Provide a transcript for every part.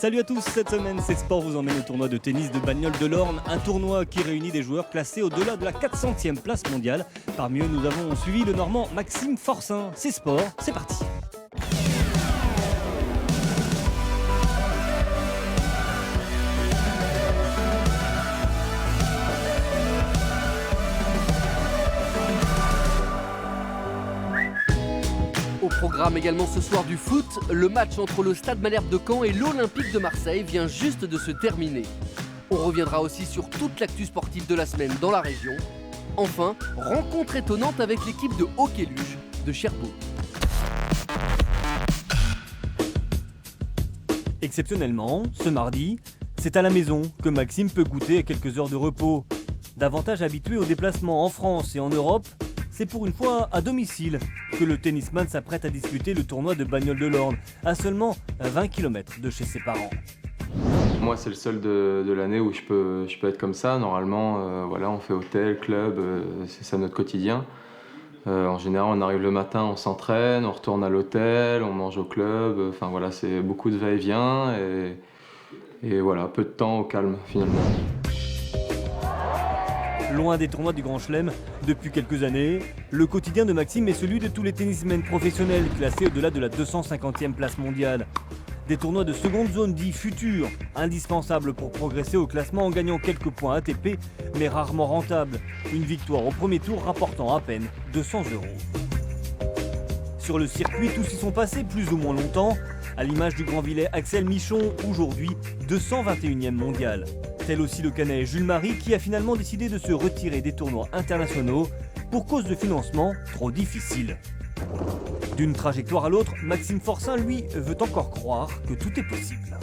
Salut à tous, cette semaine, C'est Sport vous emmène au tournoi de tennis de Bagnoles de l'Orne, un tournoi qui réunit des joueurs classés au-delà de la 400e place mondiale. Parmi eux, nous avons suivi le Normand Maxime Forcin. C'est Sport, c'est parti. Au programme également ce soir du foot, le match entre le Stade Malherbe de Caen et l'Olympique de Marseille vient juste de se terminer. On reviendra aussi sur toute l'actu sportive de la semaine dans la région. Enfin, rencontre étonnante avec l'équipe de hockey-luge de Cherbourg. Exceptionnellement, ce mardi, c'est à la maison que Maxime peut goûter à quelques heures de repos. Davantage habitué aux déplacements en France et en Europe, c'est pour une fois à domicile que le tennisman s'apprête à disputer le tournoi de Bagnoles de l'Orne, à seulement 20 km de chez ses parents. Moi, c'est le seul de l'année où je peux être comme ça. Normalement, on fait hôtel, club, c'est ça notre quotidien. En général, on arrive le matin, on s'entraîne, on retourne à l'hôtel, on mange au club. C'est beaucoup de va-et-vient et voilà, peu de temps au calme finalement. Loin des tournois du Grand Chelem, depuis quelques années, le quotidien de Maxime est celui de tous les tennismen professionnels classés au-delà de la 250e place mondiale. Des tournois de seconde zone dits futurs, indispensables pour progresser au classement en gagnant quelques points ATP, mais rarement rentables. Une victoire au premier tour rapportant à peine 200 €. Sur le circuit, tous y sont passés plus ou moins longtemps, à l'image du Grand-Villet Axel Michon, aujourd'hui 221e mondial. Tel aussi le Canet Jules Marie qui a finalement décidé de se retirer des tournois internationaux pour cause de financement trop difficile. D'une trajectoire à l'autre, Maxime Forcin, lui, veut encore croire que tout est possible.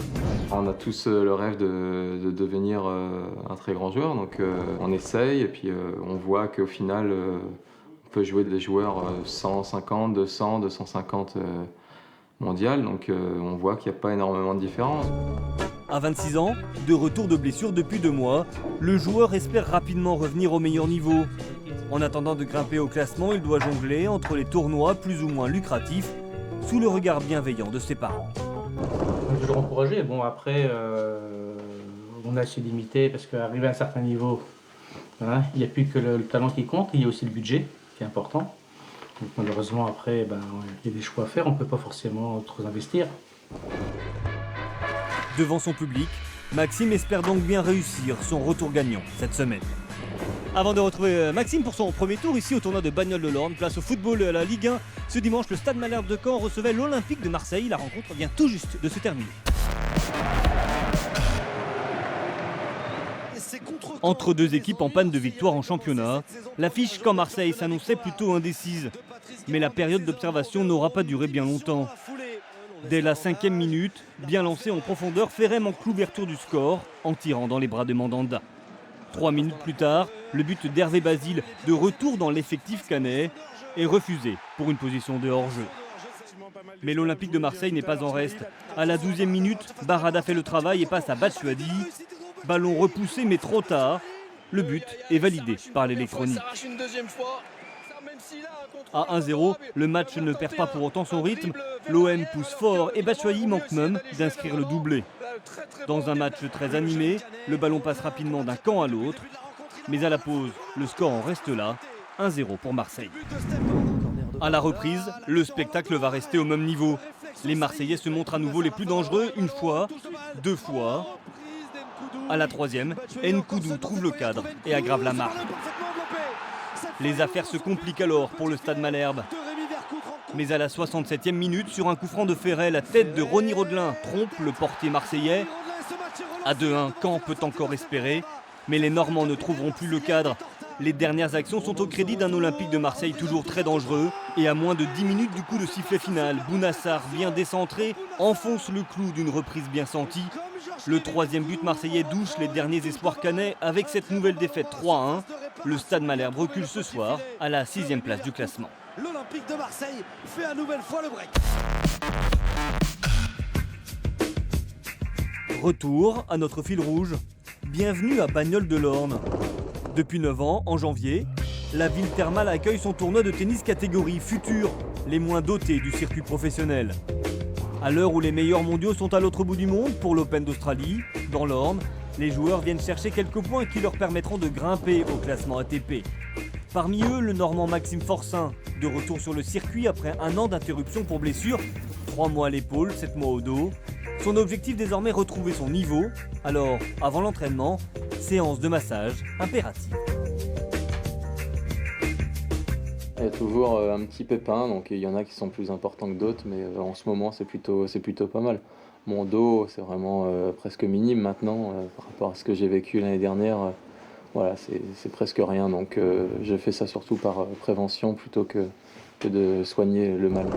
On a tous le rêve de devenir un très grand joueur, donc on essaye et puis on voit qu'au final, on peut jouer des joueurs 150, 200, 250 mondial, donc on voit qu'il n'y a pas énormément de différence. À 26 ans, de retour de blessure depuis 2 mois, le joueur espère rapidement revenir au meilleur niveau. En attendant de grimper au classement, il doit jongler entre les tournois plus ou moins lucratifs, sous le regard bienveillant de ses parents. On est toujours encouragé. Bon, après, on est assez limité parce qu'arriver à un certain niveau, il n'y a plus que le talent qui compte, il y a aussi le budget qui est important. Donc malheureusement, après, il y a des choix à faire, on ne peut pas forcément trop investir. Devant son public, Maxime espère donc bien réussir son retour gagnant cette semaine. Avant de retrouver Maxime pour son premier tour ici au tournoi de Bagnoles de l'Orne, place au football à la Ligue 1. Ce dimanche, le Stade Malherbe de Caen recevait l'Olympique de Marseille. La rencontre vient tout juste de se terminer. Entre deux équipes en panne de victoire en championnat, l'affiche Caen-Marseille s'annonçait plutôt indécise. Mais la période d'observation n'aura pas duré bien longtemps. Dès la 5e minute, bien lancé en profondeur, Ferré manque l'ouverture du score en tirant dans les bras de Mandanda. 3 minutes plus tard, le but d'Hervé Basile, de retour dans l'effectif canet, est refusé pour une position de hors-jeu. Mais l'Olympique de Marseille n'est pas en reste. À la 12e minute, Barada fait le travail et passe à Batshuayi. Ballon repoussé mais trop tard. Le but est validé par l'électronique. À 1-0, le match ne perd pas pour autant son rythme. L'OM pousse fort et Batshuayi manque même d'inscrire le doublé. Dans un match très animé, le ballon passe rapidement d'un camp à l'autre. Mais à la pause, le score en reste là, 1-0 pour Marseille. À la reprise, le spectacle va rester au même niveau. Les Marseillais se montrent à nouveau les plus dangereux une fois, 2 fois. À la 3e, Nkoudou trouve le cadre et aggrave la marque. Les affaires se compliquent alors pour le Stade Malherbe. Mais à la 67e minute, sur un coup franc de Ferré, la tête de Ronny Rodelin trompe le portier marseillais. À 2-1, Caen peut encore espérer, mais les Normands ne trouveront plus le cadre. Les dernières actions sont au crédit d'un Olympique de Marseille toujours très dangereux. Et à moins de 10 minutes du coup de sifflet final, Bounassar, bien décentré, enfonce le clou d'une reprise bien sentie. Le 3e but marseillais douche les derniers espoirs canets avec cette nouvelle défaite 3-1. Le Stade Malherbe recule ce soir à la 6e place du classement. L'Olympique de Marseille fait à nouvelle fois le break. Retour à notre fil rouge. Bienvenue à Bagnoles de l'Orne. Depuis 9 ans, en janvier, la ville thermale accueille son tournoi de tennis catégorie future, les moins dotés du circuit professionnel. À l'heure où les meilleurs mondiaux sont à l'autre bout du monde pour l'Open d'Australie, dans l'Orne, les joueurs viennent chercher quelques points qui leur permettront de grimper au classement ATP. Parmi eux, le Normand Maxime Forçin, de retour sur le circuit après un an d'interruption pour blessure, 3 mois à l'épaule, 7 mois au dos. Son objectif désormais retrouver son niveau, alors avant l'entraînement, séance de massage impérative. Il y a toujours un petit pépin, donc il y en a qui sont plus importants que d'autres, mais en ce moment c'est plutôt pas mal. Mon dos c'est vraiment presque minime maintenant par rapport à ce que j'ai vécu l'année dernière. Voilà, c'est presque rien, donc je fais ça surtout par prévention plutôt que de soigner le mal.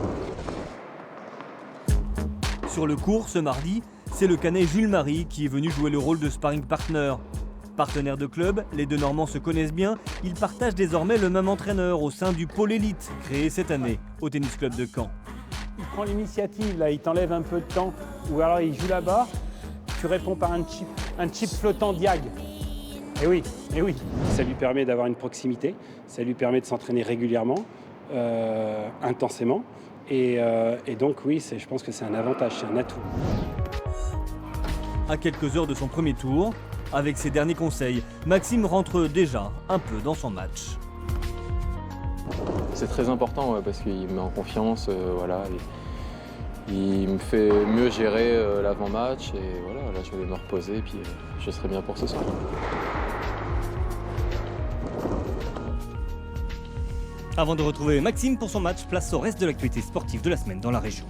Sur le court, ce mardi, c'est le Canet Jules Marie qui est venu jouer le rôle de sparring partner. Partenaires de club, les deux Normands se connaissent bien, ils partagent désormais le même entraîneur au sein du pôle élite, créé cette année au Tennis Club de Caen. Il prend l'initiative, là, il t'enlève un peu de temps, ou alors il joue là-bas, tu réponds par un chip flottant diag. Et oui. Ça lui permet d'avoir une proximité, ça lui permet de s'entraîner régulièrement, intensément. Et donc oui, je pense que c'est un avantage, c'est un atout. À quelques heures de son premier tour, avec ses derniers conseils, Maxime rentre déjà un peu dans son match. C'est très important parce qu'il me met en confiance, voilà, il me fait mieux gérer l'avant-match et voilà, là je vais me reposer et puis je serai bien pour ce soir. Avant de retrouver Maxime pour son match, place au reste de l'actualité sportive de la semaine dans la région.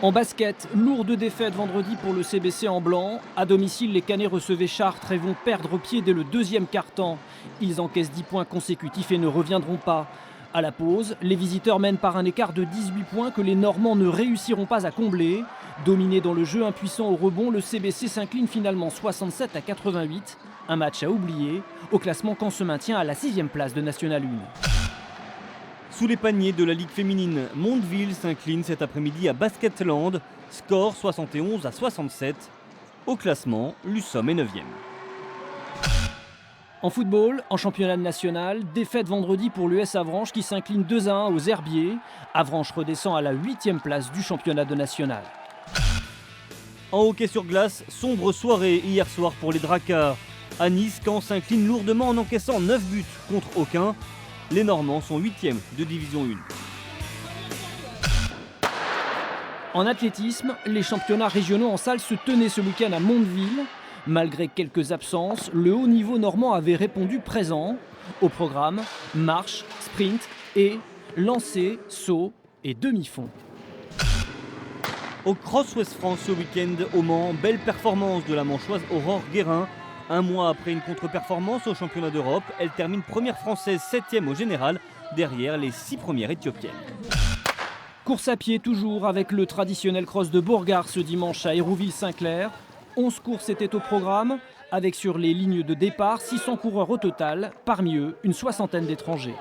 En basket, lourde défaite vendredi pour le CBC en blanc. À domicile, les Canets recevaient Chartres et vont perdre pied dès le deuxième quart-temps. Ils encaissent 10 points consécutifs et ne reviendront pas. À la pause, les visiteurs mènent par un écart de 18 points que les Normands ne réussiront pas à combler. Dominé dans le jeu impuissant au rebond, le CBC s'incline finalement 67-88. Un match à oublier. Au classement, Caen se maintient à la 6e place de National 1. Sous les paniers de la Ligue féminine, Mondeville s'incline cet après-midi à Basketland, score 71-67. Au classement, Luçon est 9e. En football, en championnat national, défaite vendredi pour l'US Avranches qui s'incline 2-1 aux Herbiers. Avranches redescend à la 8e place du championnat de national. En hockey sur glace, sombre soirée hier soir pour les Dracards. À Nice, Caen s'incline lourdement en encaissant 9 buts contre aucun. Les Normands sont 8e de Division 1. En athlétisme, les championnats régionaux en salle se tenaient ce week-end à Mondeville. Malgré quelques absences, le haut niveau normand avait répondu présent. Au programme, marche, sprint et lancer, saut et demi-fond. Au Cross West France ce week-end au Mans, belle performance de la manchoise Aurore Guérin. Un mois après une contre-performance au championnat d'Europe, elle termine première française 7e au général, derrière les 6 premières éthiopiennes. Course à pied toujours avec le traditionnel cross de Bourgard ce dimanche à Hérouville-Saint-Clair. 11 courses étaient au programme, avec sur les lignes de départ 600 coureurs au total, parmi eux une soixantaine d'étrangers.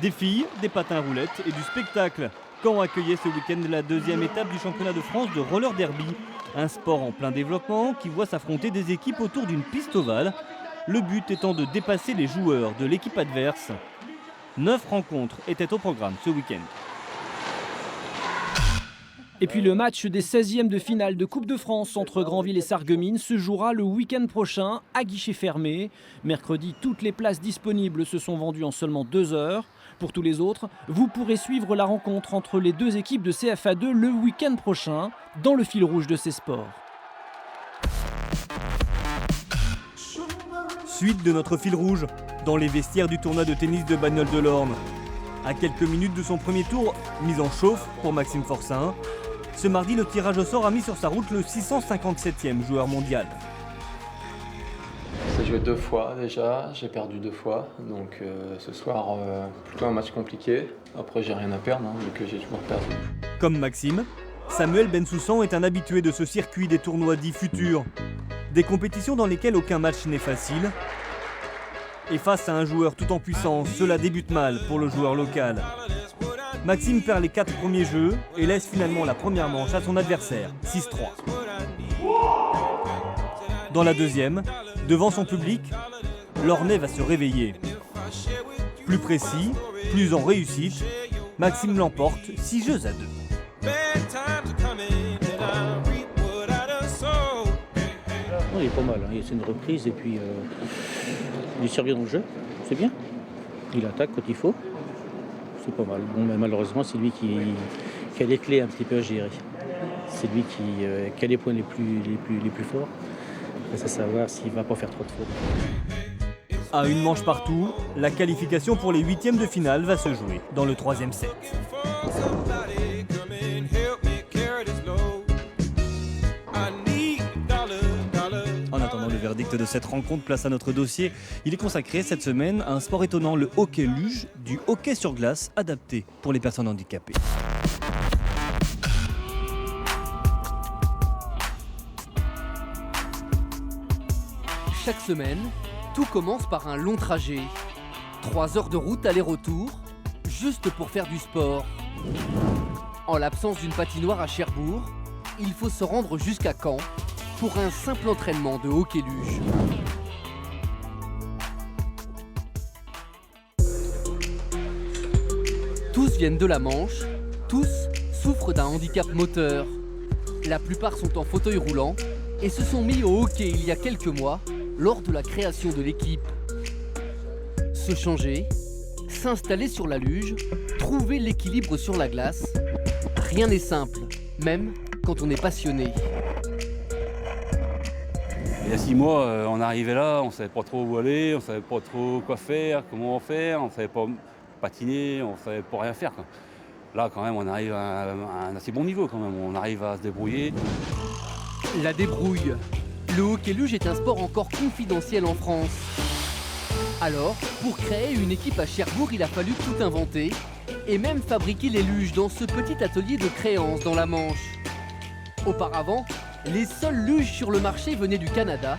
Des filles, des patins roulettes et du spectacle. Caen accueillait ce week-end la 2e étape du championnat de France de roller derby. Un sport en plein développement qui voit s'affronter des équipes autour d'une piste ovale. Le but étant de dépasser les joueurs de l'équipe adverse. 9 rencontres étaient au programme ce week-end. Et puis le match des 16e de finale de Coupe de France entre Granville et Sarreguemines se jouera le week-end prochain à guichet fermé. Mercredi, toutes les places disponibles se sont vendues en seulement 2 heures. Pour tous les autres, vous pourrez suivre la rencontre entre les deux équipes de CFA2 le week-end prochain dans le fil rouge de ces sports. Suite de notre fil rouge dans les vestiaires du tournoi de tennis de Bagnoles de l'Orne. À quelques minutes de son premier tour, mise en chauffe pour Maxime Forçin. Ce mardi, le tirage au sort a mis sur sa route le 657e joueur mondial. J'ai joué 2 fois déjà, j'ai perdu 2 fois, donc ce soir plutôt un match compliqué. Après j'ai rien à perdre vu que j'ai toujours perdu. Comme Maxime, Samuel Bensoussan est un habitué de ce circuit des tournois dits futurs. Des compétitions dans lesquelles aucun match n'est facile. Et face à un joueur tout en puissance, cela débute mal pour le joueur local. Maxime perd les 4 premiers jeux et laisse finalement la première manche à son adversaire, 6-3. Dans la deuxième, devant son public, l'Ornais va se réveiller. Plus précis, plus en réussite, Maxime l'emporte 6 jeux à 2. Non, il est pas mal, hein. C'est une reprise et puis il est sérieux dans le jeu, c'est bien. Il attaque quand il faut, c'est pas mal. Bon, mais malheureusement, c'est lui qui a les clés un petit peu à gérer. C'est lui qui a les points les plus forts. C'est à savoir s'il va pas faire trop de fautes. À une manche partout, la qualification pour les huitièmes de finale va se jouer dans le 3e set. En attendant le verdict de cette rencontre, place à notre dossier. Il est consacré cette semaine à un sport étonnant, le hockey luge, du hockey sur glace adapté pour les personnes handicapées. Chaque semaine, tout commence par un long trajet. 3 heures de route aller-retour, juste pour faire du sport. En l'absence d'une patinoire à Cherbourg, il faut se rendre jusqu'à Caen pour un simple entraînement de hockey luge. Tous viennent de la Manche, tous souffrent d'un handicap moteur. La plupart sont en fauteuil roulant et se sont mis au hockey il y a quelques mois lors de la création de l'équipe. Se changer, s'installer sur la luge, trouver l'équilibre sur la glace, rien n'est simple, même quand on est passionné. Il y a 6 mois, on arrivait là, on ne savait pas trop où aller, on ne savait pas trop quoi faire, comment faire, on ne savait pas patiner, on ne savait pas rien faire, quoi. Là, quand même, on arrive à un assez bon niveau, quand même. On arrive à se débrouiller. La débrouille. Le hockey luge est un sport encore confidentiel en France. Alors, pour créer une équipe à Cherbourg, il a fallu tout inventer et même fabriquer les luges dans ce petit atelier de créance dans la Manche. Auparavant, les seules luges sur le marché venaient du Canada.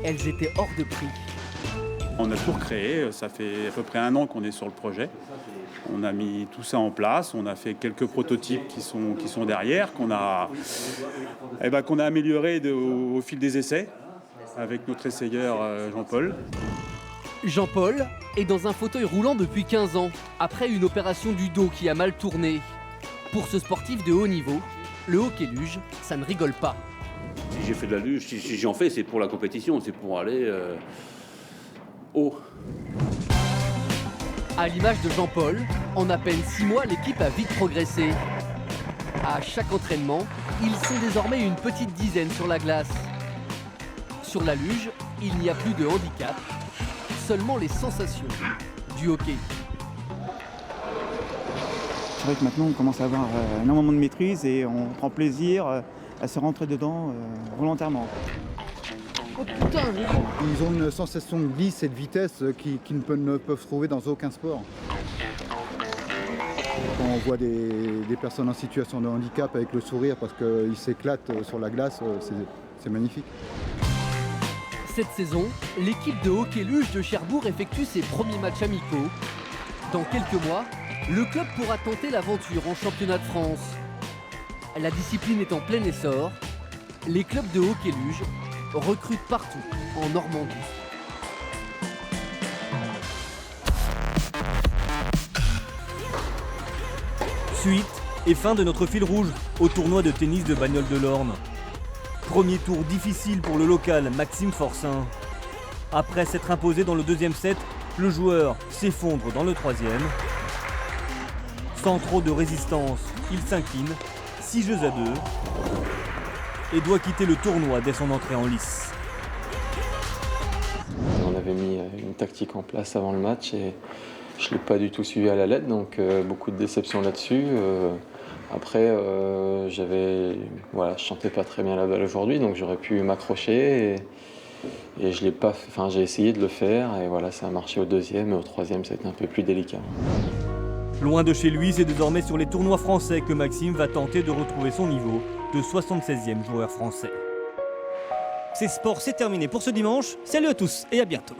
Elles étaient hors de prix. On a tout recréé, ça fait à peu près 1 an qu'on est sur le projet. On a mis tout ça en place, on a fait quelques prototypes qui sont derrière, qu'on a améliorés au fil des essais avec notre essayeur Jean-Paul. Jean-Paul est dans un fauteuil roulant depuis 15 ans, après une opération du dos qui a mal tourné. Pour ce sportif de haut niveau, le hockey luge, ça ne rigole pas. Si j'ai fait de la luge, si j'en fais, c'est pour la compétition, c'est pour aller haut. À l'image de Jean-Paul, en à peine 6 mois, l'équipe a vite progressé. À chaque entraînement, ils sont désormais une petite dizaine sur la glace. Sur la luge, il n'y a plus de handicap, seulement les sensations du hockey. C'est vrai que maintenant on commence à avoir énormément de maîtrise et on prend plaisir à se rentrer dedans volontairement. Oh putain, ils ont une sensation de glisse et de vitesse qui ne peuvent trouver dans aucun sport. Quand on voit des personnes en situation de handicap avec le sourire parce qu'ils s'éclatent sur la glace, c'est magnifique. Cette saison, l'équipe de hockey luge de Cherbourg effectue ses premiers matchs amicaux. Dans quelques mois, le club pourra tenter l'aventure en championnat de France. La discipline est en plein essor. Les clubs de hockey luge recrutent partout en Normandie. Suite et fin de notre fil rouge au tournoi de tennis de Bagnoles de l'Orne. Premier tour difficile pour le local Maxime Forcin. Après s'être imposé dans le 2e set, le joueur s'effondre dans le 3e. Sans trop de résistance, il s'incline, 6 jeux à 2, et doit quitter le tournoi dès son entrée en lice. On avait mis une tactique en place avant le match et je ne l'ai pas du tout suivi à la lettre, donc beaucoup de déception là-dessus. Après, je chantais pas très bien la balle aujourd'hui, donc j'aurais pu m'accrocher et je l'ai pas fait. Enfin, j'ai essayé de le faire et voilà, ça a marché au 2e et au 3e, c'était un peu plus délicat. Loin de chez lui, c'est désormais sur les tournois français que Maxime va tenter de retrouver son niveau de 76e joueur français. C'est sport, c'est terminé pour ce dimanche. Salut à tous et à bientôt.